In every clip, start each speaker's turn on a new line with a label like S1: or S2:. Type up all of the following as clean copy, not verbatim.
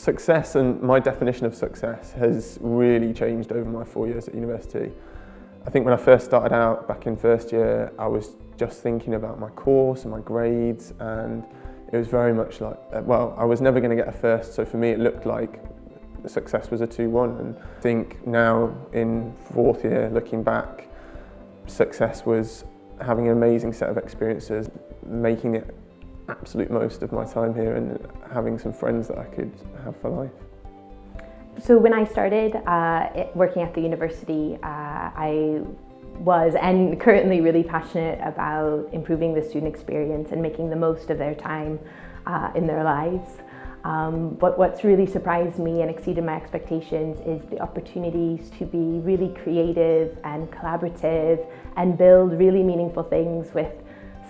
S1: Success and my definition of success has really changed over my 4 years at university. I think when I first started out back in first year, I was just thinking about my course and my grades, and it was very much like, well, I was never going to get a first, so for me it looked like success was a 2-1. And I think now in fourth year, looking back, success was having an amazing set of experiences, making it absolute most of my time here and having some friends that I could have for life.
S2: So when I started working at the university, I was and currently really passionate about improving the student experience and making the most of their time in their lives. But what's really surprised me and exceeded my expectations is the opportunities to be really creative and collaborative and build really meaningful things with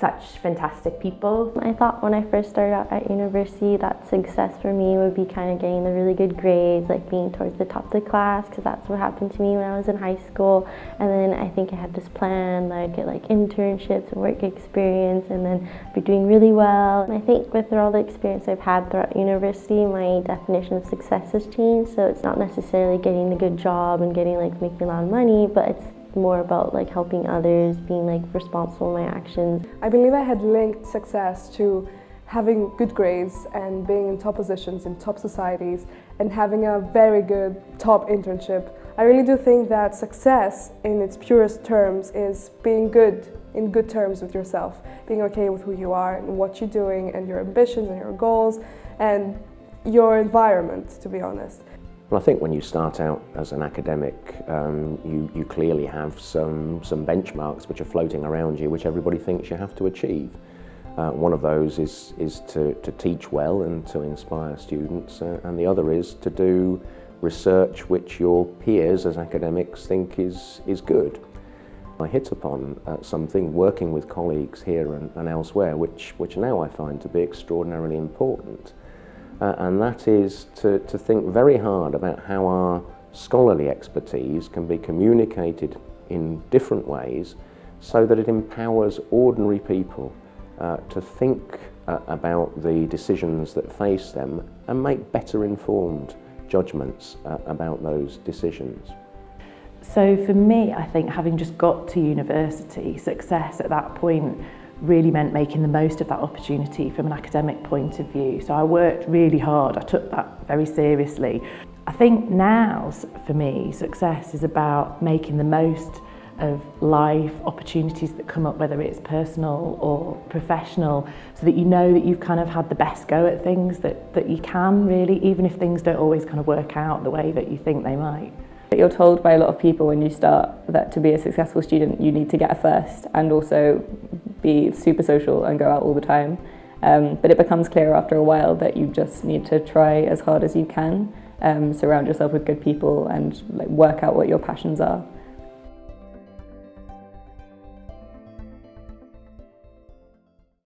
S2: such fantastic people.
S3: I thought when I first started out at university that success for me would be kind of getting the really good grades, like being towards the top of the class, because that's what happened to me when I was in high school. And then I think I had this plan that I'd get like internships and work experience and then be doing really well. And I think with all the experience I've had throughout university, my definition of success has changed. So it's not necessarily getting the good job and getting like making a lot of money, but it's more about like helping others, being like responsible in my actions.
S4: I believe I had linked success to having good grades and being in top positions in top societies and having a very good top internship. I really do think that success in its purest terms is being good, in good terms with yourself, being okay with who you are and what you're doing and your ambitions and your goals and your environment, to be honest.
S5: Well, I think when you start out as an academic, you clearly have some benchmarks which are floating around you, which everybody thinks you have to achieve. One of those is to teach well and to inspire students, and the other is to do research which your peers as academics think is good. I hit upon something working with colleagues here and elsewhere, which now I find to be extraordinarily important. And that is to think very hard about how our scholarly expertise can be communicated in different ways so that it empowers ordinary people to think about the decisions that face them and make better informed judgments about those decisions.
S6: So for me, I think having just got to university, success at that point really meant making the most of that opportunity from an academic point of view. So I worked really hard, I took that very seriously. I think now, for me, success is about making the most of life opportunities that come up, whether it's personal or professional, so that you know that you've kind of had the best go at things that you can really, even if things don't always kind of work out the way that you think they might.
S7: You're told by a lot of people when you start that to be a successful student you need to get a first and also be super social and go out all the time. But it becomes clear after a while that you just need to try as hard as you can, surround yourself with good people and like work out what your passions are.